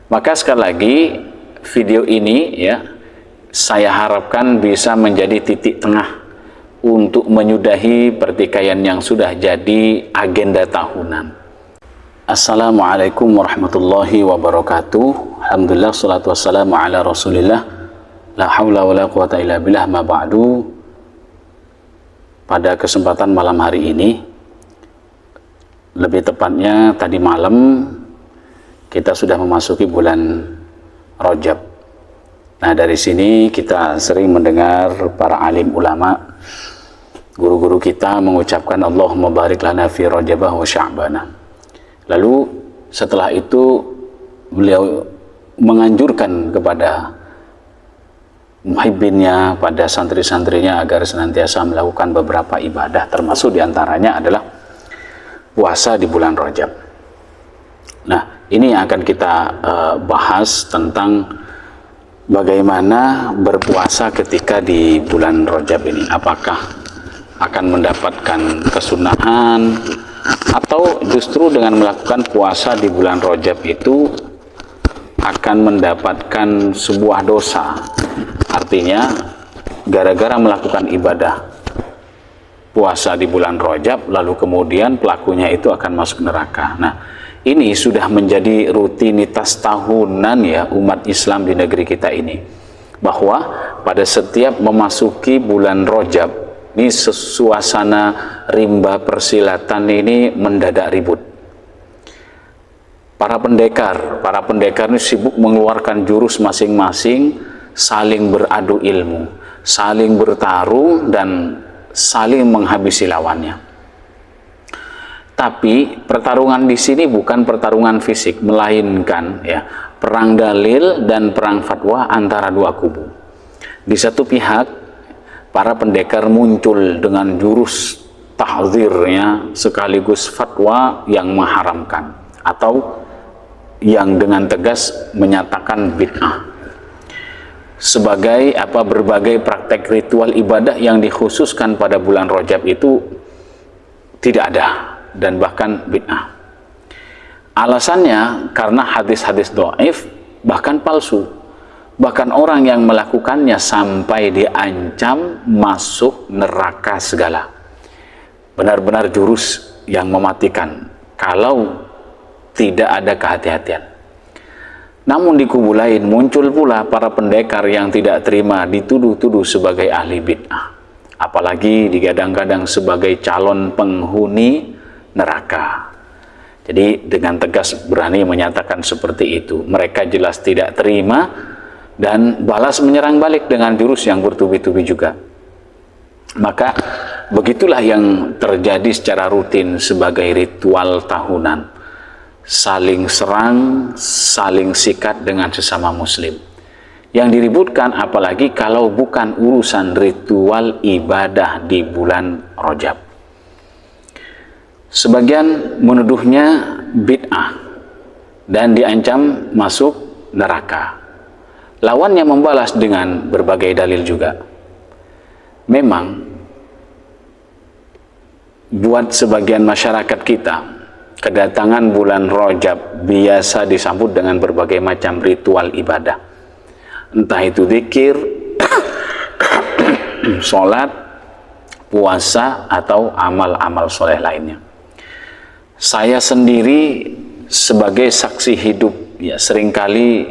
Maka sekali lagi video ini ya saya harapkan bisa menjadi titik tengah untuk menyudahi pertikaian yang sudah jadi agenda tahunan. Assalamualaikum warahmatullahi wabarakatuh. Alhamdulillah, salatu wassalamu ala rasulillah, la hawla wa la quwata illa billah, ma ba'du. Pada kesempatan malam hari ini, lebih tepatnya tadi malam, kita sudah memasuki bulan Rajab. Nah, dari sini kita sering mendengar para alim ulama, guru-guru kita mengucapkan Allahumma barik lana fi Rajabah wa Sya'banah. Lalu setelah itu beliau menganjurkan kepada muhibbinnya, pada santri-santrinya agar senantiasa melakukan beberapa ibadah, termasuk diantaranya adalah puasa di bulan Rajab. Nah, ini yang akan kita bahas tentang bagaimana berpuasa ketika di bulan Rajab ini. Apakah akan mendapatkan kesunahan, atau justru dengan melakukan puasa di bulan Rajab itu akan mendapatkan sebuah dosa. Artinya, gara-gara melakukan ibadah puasa di bulan Rajab, lalu kemudian pelakunya itu akan masuk neraka. Nah, ini sudah menjadi rutinitas tahunan ya umat Islam di negeri kita ini, bahwa pada setiap memasuki bulan Rajab ini suasana rimba persilatan ini mendadak ribut. Para pendekar ini sibuk mengeluarkan jurus masing-masing, saling beradu ilmu, saling bertarung dan saling menghabisi lawannya. Tapi pertarungan di sini bukan pertarungan fisik, melainkan ya perang dalil dan perang fatwa antara dua kubu. Di satu pihak, para pendekar muncul dengan jurus tahdzirnya sekaligus fatwa yang mengharamkan atau yang dengan tegas menyatakan bid'ah. Sebagai berbagai praktek ritual ibadah yang dikhususkan pada bulan Rajab itu tidak ada dan bahkan bid'ah. Alasannya karena hadis-hadis dhaif, bahkan palsu. Bahkan orang yang melakukannya sampai diancam masuk neraka segala. Benar-benar jurus yang mematikan kalau tidak ada kehati-hatian. Namun di kubu lain muncul pula para pendekar yang tidak terima dituduh-tuduh sebagai ahli bid'ah, apalagi digadang-gadang sebagai calon penghuni neraka. Jadi dengan tegas berani menyatakan seperti itu. Mereka jelas tidak terima dan balas menyerang balik dengan jurus yang bertubi-tubi juga. Maka begitulah yang terjadi secara rutin sebagai ritual tahunan. Saling serang, saling sikat dengan sesama muslim. Yang diributkan apalagi kalau bukan urusan ritual ibadah di bulan Rajab. Sebagian menuduhnya bid'ah dan diancam masuk neraka. Lawannya membalas dengan berbagai dalil juga. Memang buat sebagian masyarakat kita, kedatangan bulan Rajab biasa disambut dengan berbagai macam ritual ibadah. Entah itu zikir, sholat, puasa, atau amal-amal soleh lainnya. Saya sendiri sebagai saksi hidup ya seringkali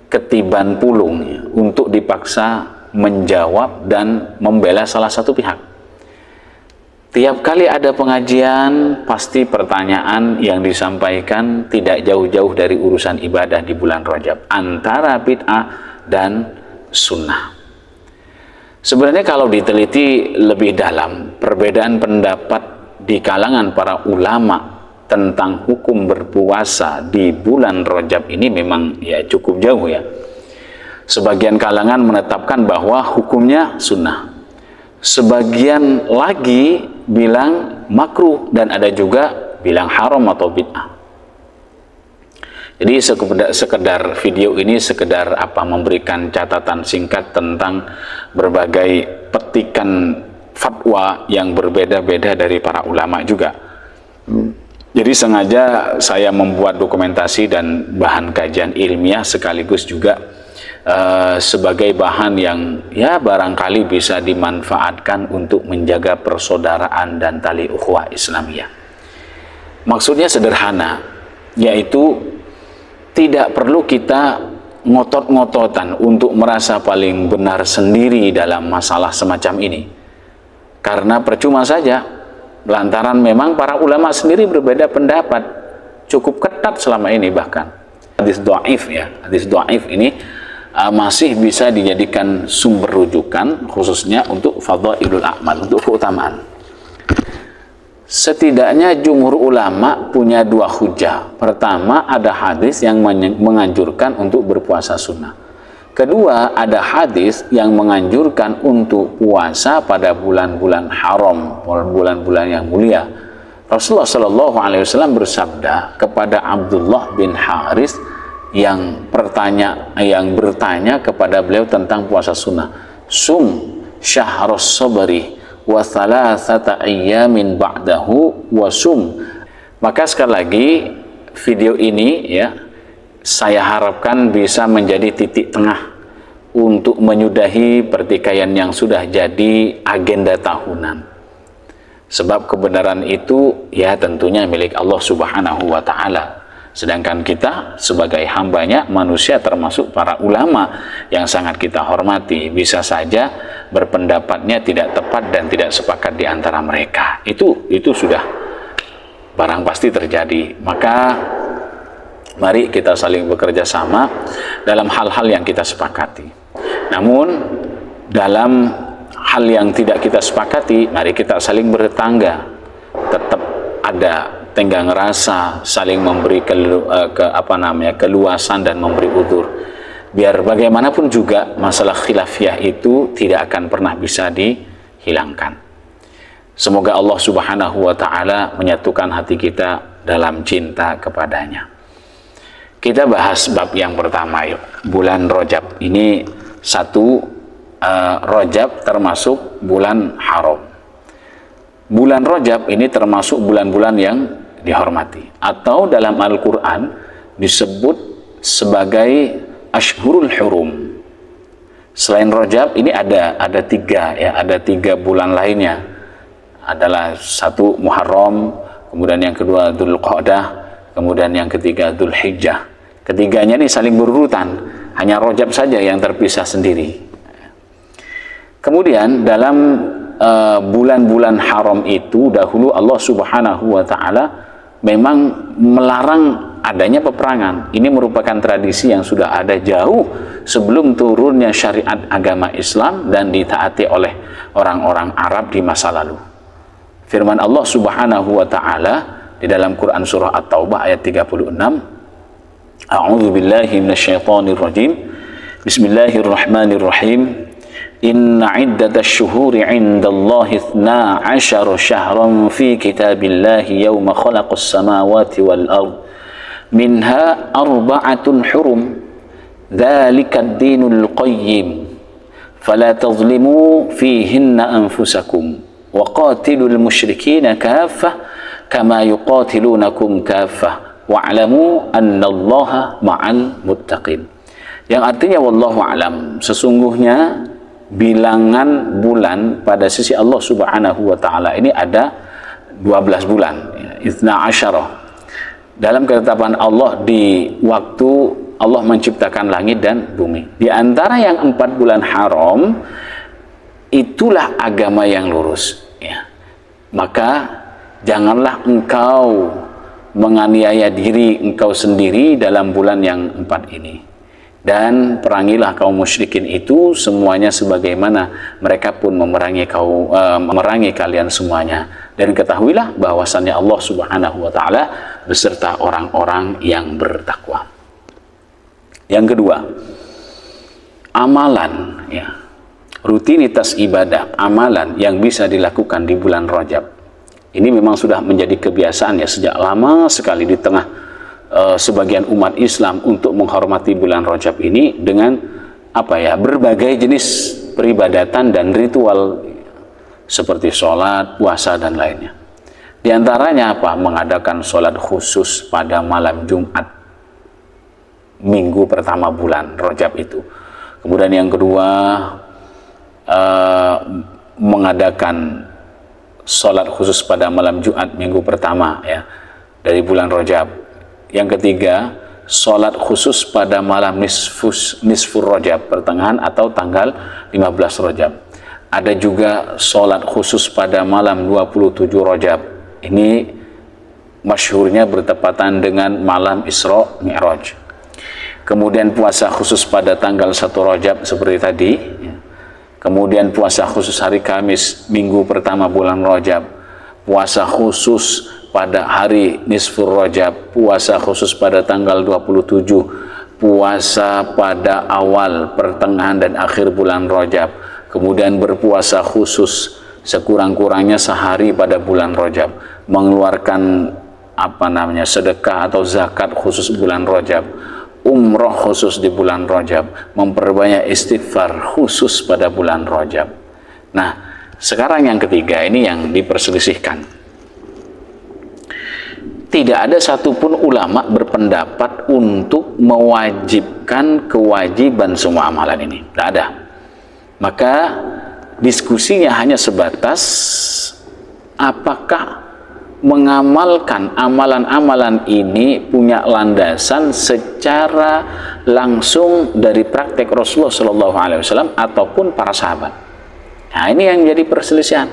ketiban pulung ya, untuk dipaksa menjawab dan membela salah satu pihak. Tiap kali ada pengajian, pasti pertanyaan yang disampaikan tidak jauh-jauh dari urusan ibadah di bulan Rajab, antara bid'ah dan sunnah. Sebenarnya kalau diteliti lebih dalam, perbedaan pendapat di kalangan para ulama tentang hukum berpuasa di bulan Rajab ini memang ya cukup jauh ya. Sebagian kalangan menetapkan bahwa hukumnya sunnah. Sebagian lagi bilang makruh dan ada juga bilang haram atau bid'ah. Jadi sekedar video ini sekedar memberikan catatan singkat tentang berbagai petikan fatwa yang berbeda-beda dari para ulama juga. Jadi sengaja saya membuat dokumentasi dan bahan kajian ilmiah sekaligus juga sebagai bahan yang ya barangkali bisa dimanfaatkan untuk menjaga persaudaraan dan tali ukhuwah Islamiyah. Maksudnya sederhana, yaitu tidak perlu kita ngotot-ngototan untuk merasa paling benar sendiri dalam masalah semacam ini. Karena percuma saja, lantaran memang para ulama sendiri berbeda pendapat, cukup ketat selama ini. Bahkan hadis dhaif ya, hadis dhaif ini masih bisa dijadikan sumber rujukan khususnya untuk fadhailul a'mal, untuk keutamaan. Setidaknya jumhur ulama punya dua hujah. Pertama, ada hadis yang menganjurkan untuk berpuasa sunnah. Kedua, ada hadis yang menganjurkan untuk puasa pada bulan-bulan haram, bulan-bulan yang mulia. Rasulullah Shallallahu Alaihi Wasallam bersabda kepada Abdullah bin Haris yang bertanya kepada beliau tentang puasa sunnah, "Sum syahrus sabri wa thalathata ayyamin ba'dahu wa sum." Maka sekali lagi video ini ya, saya harapkan bisa menjadi titik tengah untuk menyudahi pertikaian yang sudah jadi agenda tahunan. Sebab kebenaran itu ya tentunya milik Allah Subhanahu wa Ta'ala. Sedangkan kita sebagai hambanya, manusia termasuk para ulama yang sangat kita hormati, bisa saja berpendapatnya tidak tepat dan tidak sepakat di antara mereka. Itu sudah barang pasti terjadi. Maka mari kita saling bekerja sama dalam hal-hal yang kita sepakati. Namun dalam hal yang tidak kita sepakati, mari kita saling bertetangga. Tetap ada tenggang rasa, saling memberi keluasan dan memberi udzur. Biar bagaimanapun juga masalah khilafiyah itu tidak akan pernah bisa dihilangkan. Semoga Allah Subhanahu wa Ta'ala menyatukan hati kita dalam cinta kepadanya. Kita bahas bab yang pertama yuk. Bulan Rajab ini Rajab termasuk bulan haram. Bulan Rajab ini termasuk bulan-bulan yang dihormati, atau dalam Al-Quran disebut sebagai Ashhurul Hurum. Selain Rajab ini ada tiga bulan lainnya. Adalah satu Muharram, kemudian yang kedua Dzulqa'dah, kemudian yang ketiga Dzulhijjah. Ketiganya ini saling berurutan, hanya Rajab saja yang terpisah sendiri. Kemudian dalam bulan-bulan haram itu dahulu Allah Subhanahu wa Ta'ala memang melarang adanya peperangan. Ini merupakan tradisi yang sudah ada jauh sebelum turunnya syariat agama Islam dan ditaati oleh orang-orang Arab di masa lalu. Firman Allah Subhanahu wa Ta'ala di dalam Quran surah At-Taubah ayat 36, A'udzu billahi minasyaitonir rajim. Bismillahirrahmanirrahim. Inna iddatash syuhuri 'indallahi 12 syahran fi kitabillahi yawma khalaqas samawati wal ard minha arba'atun hurum dzalikad dinul qayyim fala tadhlimu fihinna anfusakum wa qatilul musyrikina kaffah kama yuqatilunakum kaffah wa'lamu annallaha ma'al muttaqin. Yang artinya wallahu alam, sesungguhnya bilangan bulan pada sisi Allah Subhanahu wa Ta'ala ini ada 12 bulan, 12. Dalam ketetapan Allah di waktu Allah menciptakan langit dan bumi. Di antara yang 4 bulan haram, itulah agama yang lurus ya. Maka janganlah engkau menganiaya diri engkau sendiri dalam bulan yang 4 ini. Dan perangilah kaum musyrikin itu semuanya sebagaimana mereka pun memerangi kalian semuanya. Dan ketahuilah bahwasannya Allah Subhanahu wa Ta'ala beserta orang-orang yang bertakwa. Yang kedua, amalan ya, rutinitas ibadah, amalan yang bisa dilakukan di bulan Rajab. Ini memang sudah menjadi kebiasaan ya sejak lama sekali di tengah sebagian umat Islam untuk menghormati bulan Rajab ini dengan berbagai jenis peribadatan dan ritual seperti sholat, puasa dan lainnya. Di antaranya apa? Mengadakan sholat khusus pada malam Jumat minggu pertama bulan Rajab itu. Kemudian yang kedua, mengadakan sholat khusus pada malam Jumat minggu pertama ya dari bulan Rajab. Yang ketiga, sholat khusus pada malam nisfur Rajab, pertengahan atau tanggal 15 Rajab. Ada juga sholat khusus pada malam 27 Rajab. Ini masyhurnya bertepatan dengan malam Isra Mi'raj. Kemudian puasa khusus pada tanggal 1 Rajab seperti tadi. Kemudian puasa khusus hari Kamis minggu pertama bulan Rajab. Puasa khusus pada hari nisfur Rajab. Puasa khusus pada tanggal 27. Puasa pada awal, pertengahan dan akhir bulan Rajab. Kemudian berpuasa khusus sekurang-kurangnya sehari pada bulan Rajab, mengeluarkan sedekah atau zakat khusus bulan Rajab, umroh khusus di bulan Rajab, memperbanyak istighfar khusus pada bulan Rajab. Nah, sekarang yang ketiga ini yang diperselisihkan. Tidak ada satupun ulama berpendapat untuk mewajibkan kewajiban semua amalan ini. Tidak ada. Maka diskusinya hanya sebatas apakah mengamalkan amalan-amalan ini punya landasan secara langsung dari praktek Rasulullah SAW ataupun para sahabat. Nah, ini yang menjadi perselisihan.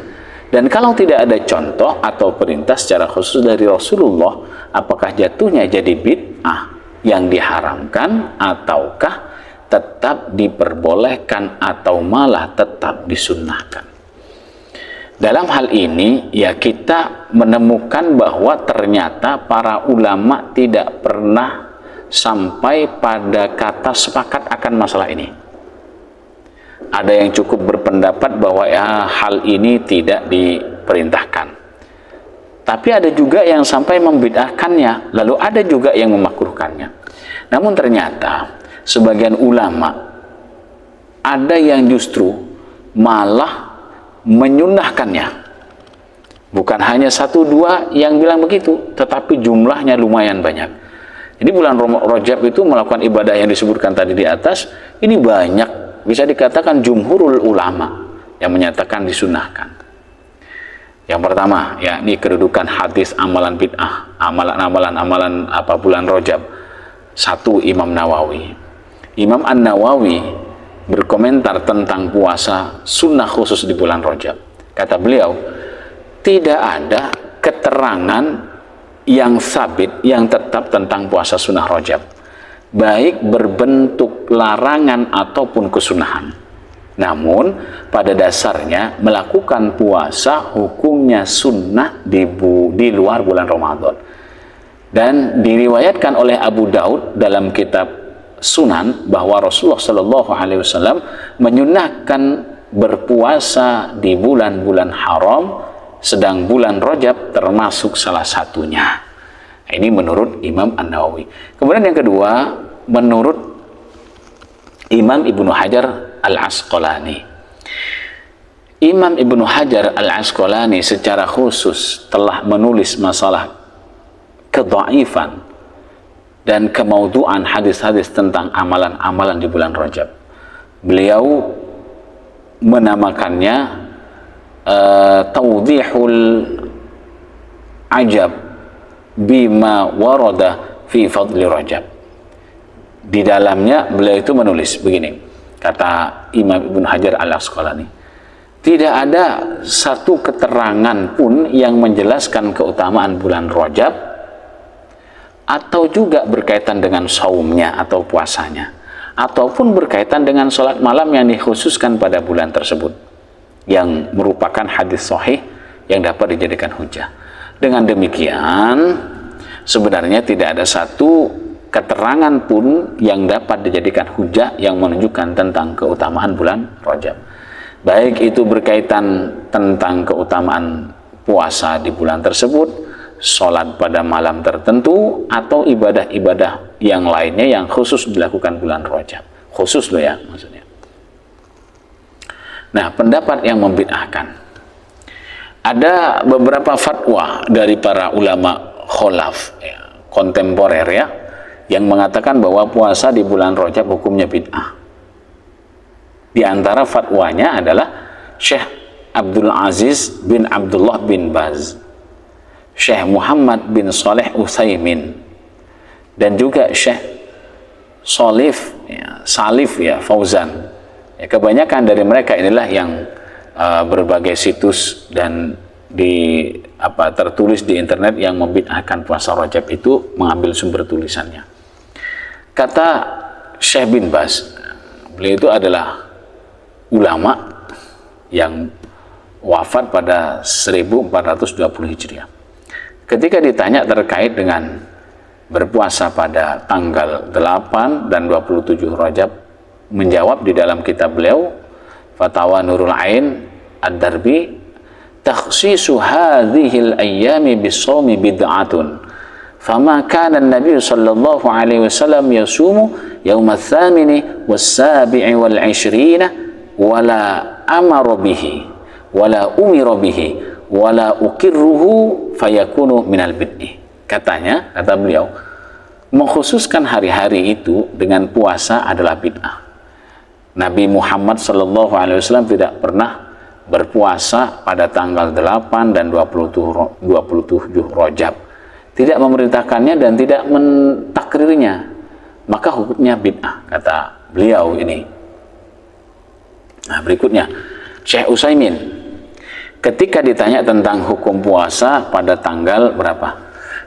Dan kalau tidak ada contoh atau perintah secara khusus dari Rasulullah, apakah jatuhnya jadi bid'ah yang diharamkan ataukah tetap diperbolehkan atau malah tetap disunnahkan? Dalam hal ini ya kita menemukan bahwa ternyata para ulama tidak pernah sampai pada kata sepakat akan masalah ini. Ada yang cukup berpendapat bahwa ya hal ini tidak diperintahkan. Tapi ada juga yang sampai membid'ahkannya, lalu ada juga yang memakruhkannya. Namun ternyata sebagian ulama ada yang justru malah menyunnahkannya. Bukan hanya satu dua yang bilang begitu, tetapi jumlahnya lumayan banyak. Jadi bulan Rajab itu melakukan ibadah yang disebutkan tadi di atas, ini banyak, bisa dikatakan jumhurul ulama yang menyatakan disunnahkan. Yang pertama, ya ini kedudukan hadis amalan bid'ah, amalan bulan Rajab. Satu, Imam Nawawi. Imam An-Nawawi berkomentar tentang puasa sunnah khusus di bulan Rajab. Kata beliau, tidak ada keterangan yang sabit, yang tetap tentang puasa sunnah Rajab, baik berbentuk larangan ataupun kesunahan. Namun pada dasarnya melakukan puasa hukumnya sunnah di luar bulan Ramadan. Dan diriwayatkan oleh Abu Daud dalam kitab Sunan bahwa Rasulullah SAW menyunnahkan berpuasa di bulan-bulan haram, sedang bulan Rajab termasuk salah satunya. Ini menurut Imam An-Nawawi. Kemudian yang kedua, menurut Imam Ibnu Hajar Al-Asqalani. Imam Ibnu Hajar Al-Asqalani secara khusus telah menulis masalah kedhaifan dan kemauduan hadis-hadis tentang amalan-amalan di bulan Rajab. Beliau menamakannya tawdihul ajab bima warada fi fadli Rajab. Di dalamnya beliau itu menulis begini, kata Imam Ibnu Hajar Al-Asqalani, tidak ada satu keterangan pun yang menjelaskan keutamaan bulan Rajab atau juga berkaitan dengan saumnya atau puasanya, ataupun berkaitan dengan sholat malam yang dikhususkan pada bulan tersebut, yang merupakan hadis sahih yang dapat dijadikan hujah. Dengan demikian, sebenarnya tidak ada satu keterangan pun yang dapat dijadikan hujah yang menunjukkan tentang keutamaan bulan Rajab. Baik itu berkaitan tentang keutamaan puasa di bulan tersebut, sholat pada malam tertentu, atau ibadah-ibadah yang lainnya yang khusus dilakukan bulan Rajab. Khusus loh ya maksudnya. Nah, pendapat yang membid'ahkan. Ada beberapa fatwa dari para ulama kholaf ya, kontemporer ya, yang mengatakan bahwa puasa di bulan Rajab hukumnya bid'ah. Di antara fatwanya adalah Syekh Abdul Aziz bin Abdullah bin Baz, Syekh Muhammad bin Saleh Utsaimin, dan juga Syekh Salif ya, Fauzan. Ya, kebanyakan dari mereka inilah yang berbagai situs dan tertulis di internet yang membid'ahkan puasa Rajab itu mengambil sumber tulisannya. Kata Syekh bin Baz, beliau itu adalah ulama yang wafat pada 1420 Hijriah. Ketika ditanya terkait dengan berpuasa pada tanggal 8 dan 27 Rajab, menjawab di dalam kitab beliau Fatawa Nurul Ain Ad-Darbi, takhsisu hadhil ayyami bisawmi bid'atun, fama kana an-nabiy sallallahu alaihi wasallam yasumu yawm ats-tsamini was-sabi'i wal-'ishrina wala amara bihi wala umira bihi wala ukirruhu fayakunu minal bid'i. Katanya, kata beliau, mengkhususkan hari-hari itu dengan puasa adalah bid'ah. Nabi Muhammad SAW tidak pernah berpuasa pada tanggal 8 dan 27 Rajab, tidak memerintahkannya dan tidak mentakrirnya, maka hukumnya bid'ah, kata beliau ini. Nah, berikutnya Syekh Utsaimin ketika ditanya tentang hukum puasa pada tanggal berapa,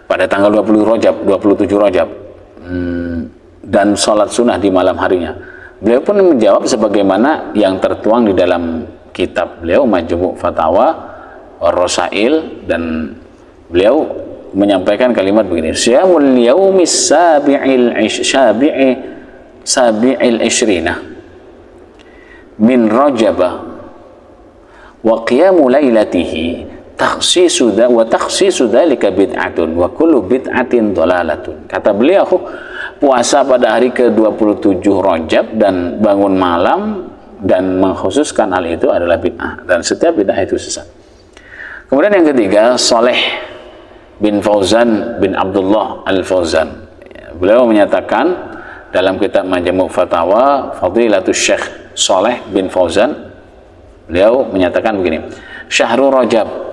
pada tanggal 27 Rajab dan sholat sunnah di malam harinya, beliau pun menjawab sebagaimana yang tertuang di dalam kitab beliau Majmu' Fatawa Ar-Rasail, dan beliau menyampaikan kalimat begini: Syamul yaumis sabi'il ishrina min Rajaba wa qiyamu lailatihi takhsisu dzalika bid'atun wa kullu bid'atin dhalalatun. Kata beliau, puasa pada hari ke-27 Rajab dan bangun malam dan mengkhususkan hal itu adalah bid'ah, dan setiap bid'ah itu sesat. Kemudian yang ketiga, Saleh bin Fauzan bin Abdullah Al-Fauzan, beliau menyatakan dalam kitab Majmu' Fatawa Fadilatul Syekh Saleh bin Fauzan, beliau menyatakan begini: Syahrul Rajab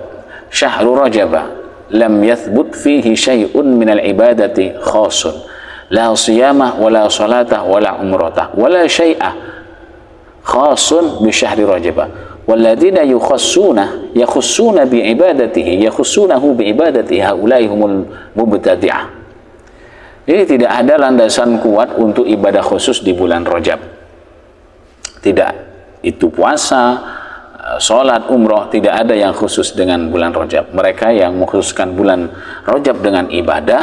lam yathbut fihi syai'un minal ibadati khasun, la siyamah wala salatah wala umratah wala syai'ah khasun bi syahri Rajab, walladzina yakhussuna bi ibadatihi yakhussunahu bi ibadati haula'i humul mubtadi'ah. Jadi tidak ada landasan kuat untuk ibadah khusus di bulan Rajab. Tidak, itu puasa, sholat, umroh, tidak ada yang khusus dengan bulan Rajab. Mereka yang mengkhususkan bulan Rajab dengan ibadah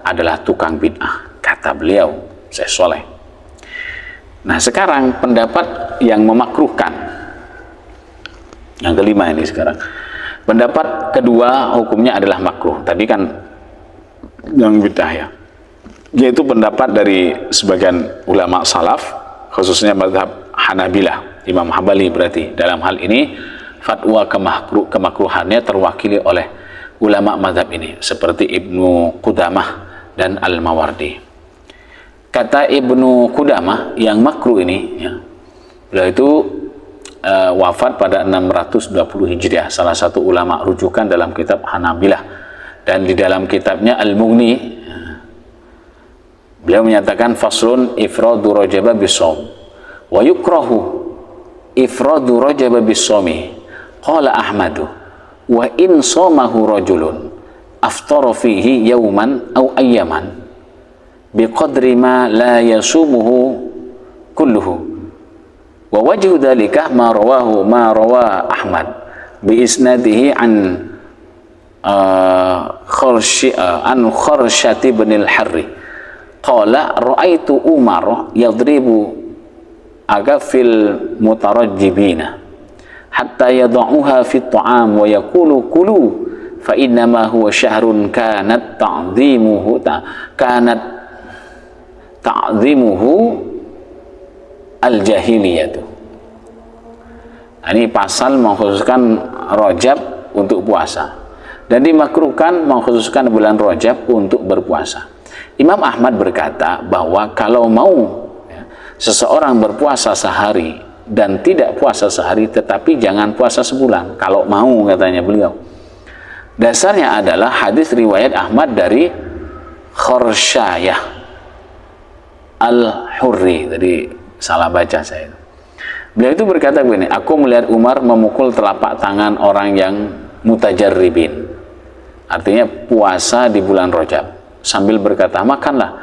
adalah tukang bid'ah, kata beliau, Syekh Saleh. Nah, sekarang pendapat yang memakruhkan, yang kelima ini sekarang. Pendapat kedua hukumnya adalah makruh. Tadi kan yang bid'ah ya, yaitu pendapat dari sebagian ulama salaf, khususnya mazhab Hanabilah, Imam Hambali. Berarti dalam hal ini fatwa kemakruhannya terwakili oleh ulama mazhab ini seperti Ibnu Qudamah dan Al-Mawardi. Kata Ibnu Qudamah, yang makruh ini ya, beliau itu wafat pada 620 Hijriah, salah satu ulama rujukan dalam kitab Hanabilah, dan di dalam kitabnya Al-Mughni beliau menyatakan faslun ifradu Rajab bisawm wa yukrahu ifradu Rajab bisawmi, qala Ahmadu wa in somahu rajulun aftara fihi yawman aw ayyaman biqadri ma la yasumuhu kulluhu, wa wajhu dhalika ma rawa Ahmad bi isnadihi an Kharsyati bin al-Harri qala ra'aitu Umar yadribu agafil mutarajjibina hatta yada'uha fi at-ta'am wa yaqulu kulu fa innama huwa syahrun kanat ta'zimuhu al-jahiliyah. Ini pasal mengkhususkan Rajab untuk puasa, dan dimakruhkan mengkhususkan bulan Rajab untuk berpuasa. Imam Ahmad berkata bahwa kalau mau seseorang berpuasa sehari dan tidak puasa sehari, tetapi jangan puasa sebulan kalau mau, katanya beliau. Dasarnya adalah hadis riwayat Ahmad dari Khursyah Al-Hurri. Tadi salah baca saya. Beliau itu berkata begini, aku melihat Umar memukul telapak tangan orang yang mutajarribin, artinya puasa di bulan Rajab, sambil berkata, makanlah,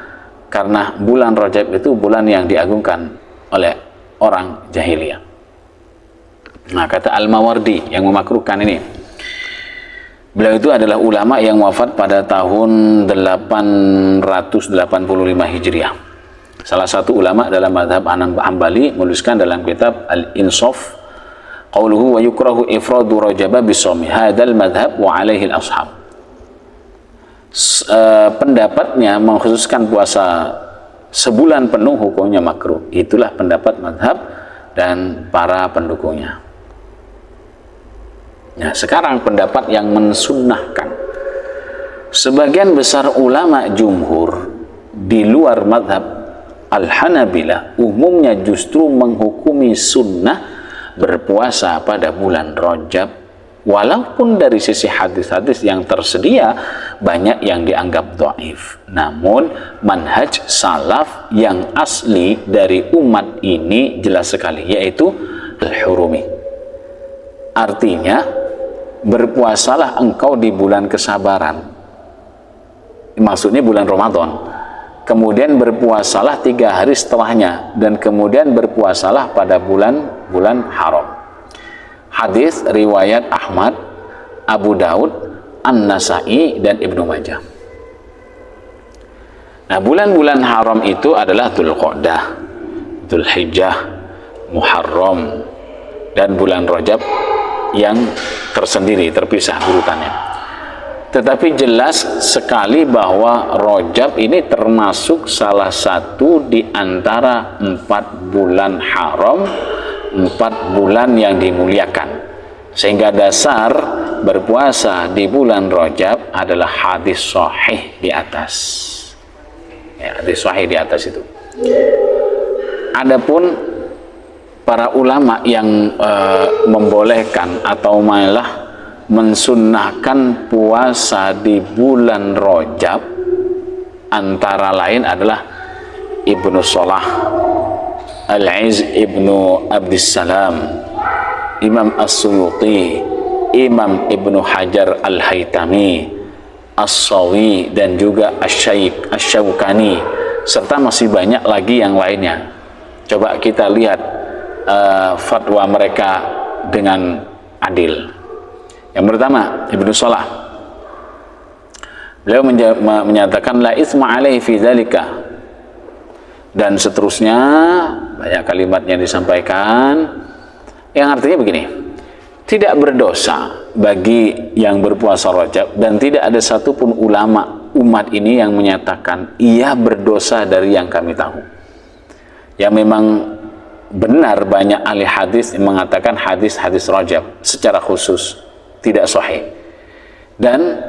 karena bulan Rajab itu bulan yang diagungkan oleh orang jahiliyah. Nah, kata Al-Mawardi yang memakruhkan ini, beliau itu adalah ulama yang wafat pada tahun 885 Hijriah. Salah satu ulama dalam mazhab Hambali menuliskan dalam kitab Al-Insaf, qauluhu wa yukrahu ifradu rajaba bisawmi hadzal madhhab wa alaihi al-ashab. Pendapatnya mengkhususkan puasa sebulan penuh hukumnya makruh. Itulah pendapat mazhab dan para pendukungnya. Nah, sekarang pendapat yang mensunnahkan. Sebagian besar ulama jumhur di luar mazhab Al-Hanabilah umumnya justru menghukumi sunnah berpuasa pada bulan Rajab, walaupun dari sisi hadis-hadis yang tersedia banyak yang dianggap dhaif. Namun manhaj salaf yang asli dari umat ini jelas sekali, yaitu al-hurumi. Artinya berpuasalah engkau di bulan kesabaran, maksudnya bulan Ramadan, kemudian berpuasalah 3 hari setelahnya, dan kemudian berpuasalah pada bulan haram. Hadis riwayat Ahmad, Abu Daud, An-Nasai, dan Ibnu Majah. Nah, bulan-bulan haram itu adalah Dzulqa'dah, Dzulhijjah, Muharram, dan bulan Rajab yang tersendiri, terpisah urutannya. Tetapi jelas sekali bahwa Rajab ini termasuk salah satu di antara 4 bulan haram, 4 bulan yang dimuliakan. Sehingga dasar berpuasa di bulan Rajab adalah hadis sahih di atas. Ya, hadis sahih di atas itu. Adapun para ulama yang membolehkan atau malah mensunnahkan puasa di bulan Rajab antara lain adalah Ibnu Shalah, Al-Izz Ibnu Abdissalam, Imam As-Suyuti, Imam Ibnu Hajar Al-Haytami, As-Sawi, dan juga Asy-Syaikh Asy-Syaukani, serta masih banyak lagi yang lainnya. Coba kita lihat fatwa mereka dengan adil. Yang pertama, Ibnu Shalah, beliau menyatakan la itsma alaihi fi dzalika, dan seterusnya banyak kalimatnya disampaikan yang artinya begini, tidak berdosa bagi yang berpuasa Rajab, dan tidak ada satupun ulama umat ini yang menyatakan ia berdosa dari yang kami tahu. Ya, memang benar banyak ahli hadis yang mengatakan hadis-hadis Rajab secara khusus tidak sahih dan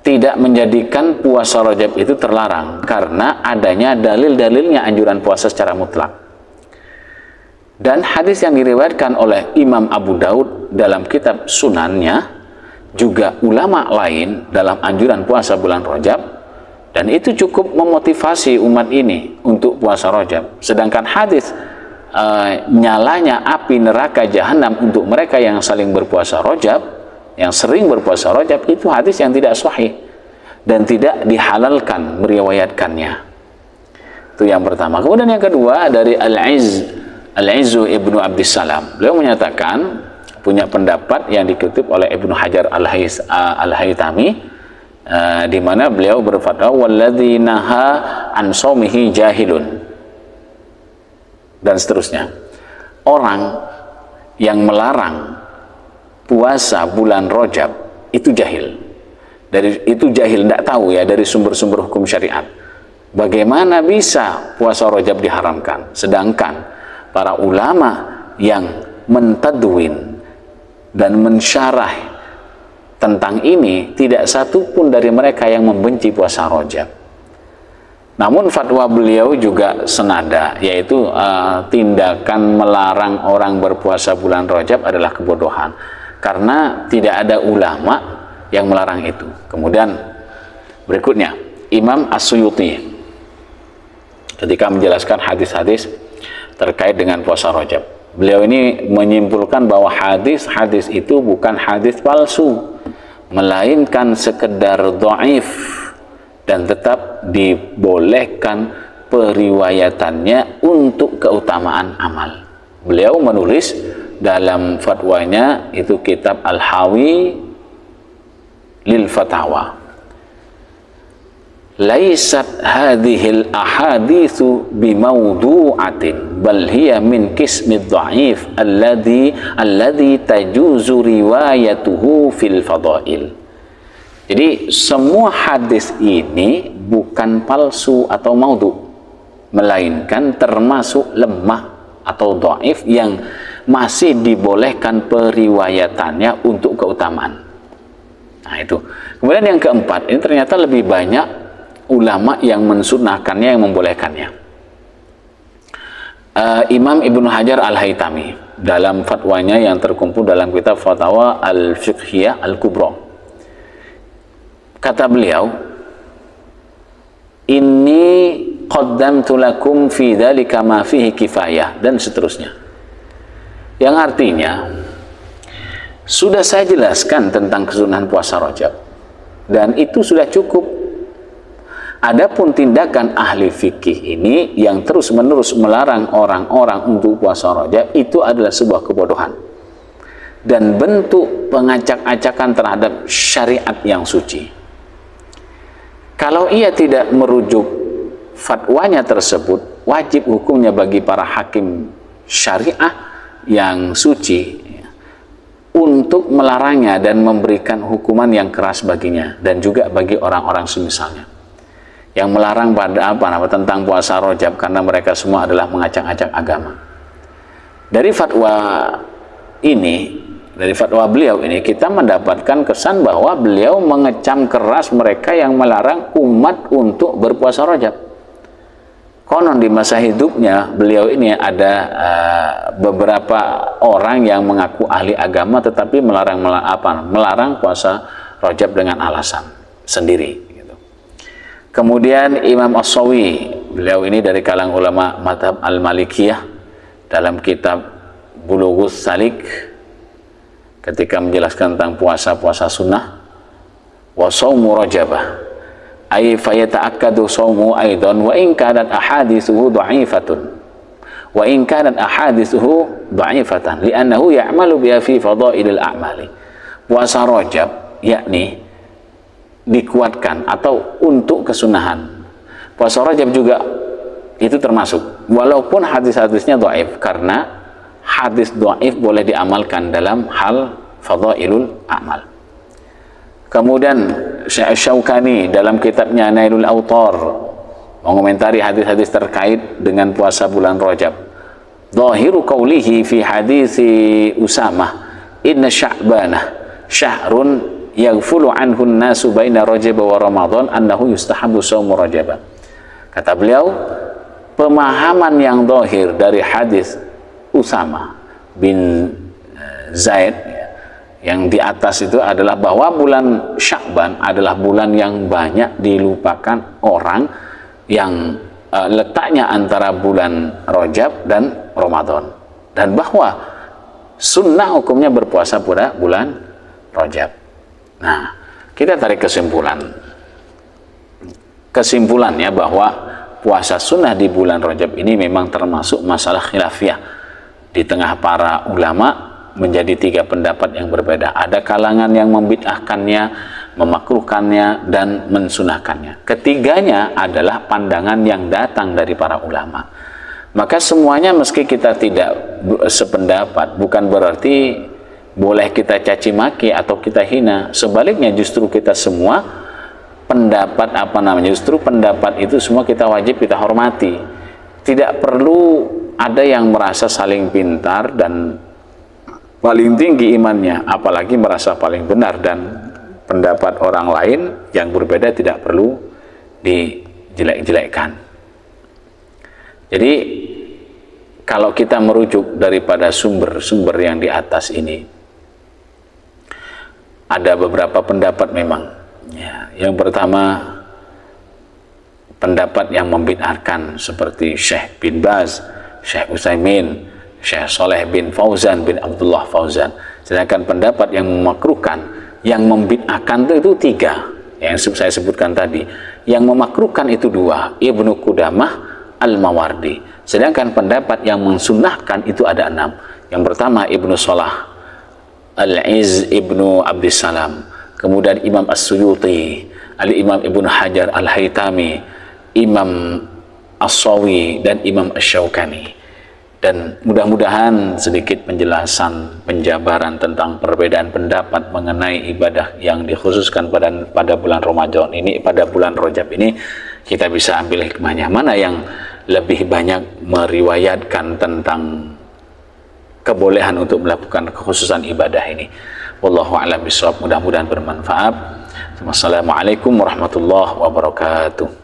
tidak menjadikan puasa Rajab itu terlarang karena adanya dalil-dalilnya anjuran puasa secara mutlak. Dan hadis yang diriwayatkan oleh Imam Abu Daud dalam kitab Sunannya, juga ulama lain dalam anjuran puasa bulan Rajab, dan itu cukup memotivasi umat ini untuk puasa Rajab. Sedangkan hadis nyalanya api neraka jahanam untuk mereka yang saling berpuasa Rajab, yang sering berpuasa Rajab, itu hadis yang tidak sahih dan tidak dihalalkan meriwayatkannya. Itu yang pertama. Kemudian yang kedua dari Al-Izz Ibnu Abdissalam, beliau menyatakan, punya pendapat yang dikutip oleh Ibnu Hajar Al-Haytami, di mana beliau berfatwa walladzi naha an shaumihi jahilun, dan seterusnya. Orang yang melarang puasa bulan Rajab itu jahil. Itu jahil, tidak tahu ya dari sumber-sumber hukum syariat. Bagaimana bisa puasa Rajab diharamkan? Sedangkan para ulama yang mentadwin dan mensyarah tentang ini, tidak satu pun dari mereka yang membenci puasa Rajab. Namun fatwa beliau juga senada, yaitu tindakan melarang orang berpuasa bulan Rajab adalah kebodohan, karena tidak ada ulama yang melarang itu. Kemudian berikutnya, Imam As-Suyuti ketika menjelaskan hadis-hadis terkait dengan puasa Rajab, beliau ini menyimpulkan bahwa hadis-hadis itu bukan hadis palsu, melainkan sekedar dhaif, dan tetap dibolehkan periwayatannya untuk keutamaan amal. Beliau menulis dalam fatwanya, itu kitab Al-Hawi lil Fatawa, laisat hadhil ahaditsu bimawdu'atin bal hiya min qismid dhaif alladhi tajuzu riwayatuhu fil fadail. Jadi semua hadis ini bukan palsu atau maudhu, melainkan termasuk lemah atau dhaif yang masih dibolehkan periwayatannya untuk keutamaan. Nah itu. Kemudian yang keempat, ini ternyata lebih banyak ulama yang mensunnahkannya, yang membolehkannya. Imam Ibnu Hajar Al-Haytami dalam fatwanya yang terkumpul dalam kitab Fatawa Al-Fiqhiyah Al-Kubra, kata beliau, "Inni qaddamtu lakum fi dzalika ma fihi kifayah," dan seterusnya. Yang artinya, sudah saya jelaskan tentang kesunahan puasa Rajab, dan itu sudah cukup. Adapun tindakan ahli fikih ini yang terus-menerus melarang orang-orang untuk puasa Rajab, itu adalah sebuah kebodohan dan bentuk pengacak-acakan terhadap syariat yang suci. Kalau ia tidak merujuk fatwanya tersebut, wajib hukumnya bagi para hakim syariah yang suci untuk melarangnya dan memberikan hukuman yang keras baginya, dan juga bagi orang-orang semisalnya yang melarang pada tentang puasa Rajab, karena mereka semua adalah mengacak-acak agama. Dari fatwa ini, dari fatwa beliau ini, kita mendapatkan kesan bahwa beliau mengecam keras mereka yang melarang umat untuk berpuasa Rajab. Konon di masa hidupnya beliau ini ada beberapa orang yang mengaku ahli agama tetapi melarang puasa Rajab dengan alasan sendiri gitu. Kemudian Imam As-Sawi, beliau ini dari kalangan ulama mazhab Al-Malikiyah, dalam kitab Bulughus Salik ketika menjelaskan tentang puasa-puasa sunnah, wa shaumu rajabah ay fayata'akkadu shaumu aidan wa in kanat ahaditsuhu dha'ifatun li'annahu ya'malu biha fi fadailil a'mali. Puasa Rajab yakni dikuatkan atau untuk kesunahan. Puasa Rajab juga itu termasuk, walaupun hadis-hadisnya dhaif, karena hadis dhaif boleh diamalkan dalam hal fadailul a'mal. Kemudian Syekh Syaukani dalam kitabnya Nailul Autar mengomentari hadis-hadis terkait dengan puasa bulan Rajab. Dhahiru qawlihi fi hadisi Usamah, inna sya'banah syahrun yaghfulu anhu an-nasu baina Rajab wa Ramadan annahu yustahabu shaumu Rajab. Kata beliau, pemahaman yang dhahir dari hadis Usama bin Zaid yang di atas itu adalah bahwa bulan Sya'ban adalah bulan yang banyak dilupakan orang, yang letaknya antara bulan Rajab dan Ramadan, dan bahwa sunnah hukumnya berpuasa pada bulan Rajab. Nah, kita tarik kesimpulannya bahwa puasa sunnah di bulan Rajab ini memang termasuk masalah khilafiyah di tengah para ulama, menjadi 3 pendapat yang berbeda. Ada kalangan yang membid'ahkannya, memakruhkannya, dan mensunahkannya. Ketiganya adalah pandangan yang datang dari para ulama. Maka semuanya, meski kita tidak sependapat, bukan berarti boleh kita caci maki atau kita hina. Sebaliknya, justru kita semua pendapat justru pendapat itu semua kita wajib kita hormati. Tidak perlu ada yang merasa saling pintar dan paling tinggi imannya, apalagi merasa paling benar dan pendapat orang lain yang berbeda tidak perlu dijelek-jelekkan. Jadi kalau kita merujuk daripada sumber-sumber yang di atas ini, ada beberapa pendapat memang. Ya, yang pertama, pendapat yang membid'ahkan seperti Syekh bin Baz, Syekh Utsaimin, Syekh Saleh bin Fauzan bin Abdullah Fauzan. Sedangkan pendapat yang memakruhkan, yang membid'ahkan itu tiga, yang saya sebutkan tadi. Yang memakruhkan itu dua, Ibnu Qudamah, Al-Mawardi. Sedangkan pendapat yang mensunnahkan itu ada 6. Yang pertama Ibnu Salah, Al-Izz Ibnu Abdissalam, kemudian Imam As-Suyuti, Al-Imam Ibnu Hajar Al-Haytami, Imam As-Sawi, dan Imam Asy-Syaukani. Dan mudah-mudahan sedikit penjelasan, penjabaran tentang perbedaan pendapat mengenai ibadah yang dikhususkan pada bulan Ramadan ini, pada bulan Rajab ini, kita bisa ambil hikmahnya. Mana yang lebih banyak meriwayatkan tentang kebolehan untuk melakukan kekhususan ibadah ini. Wallahu a'lam bishawab. Mudah-mudahan bermanfaat. Wassalamualaikum warahmatullahi wabarakatuh.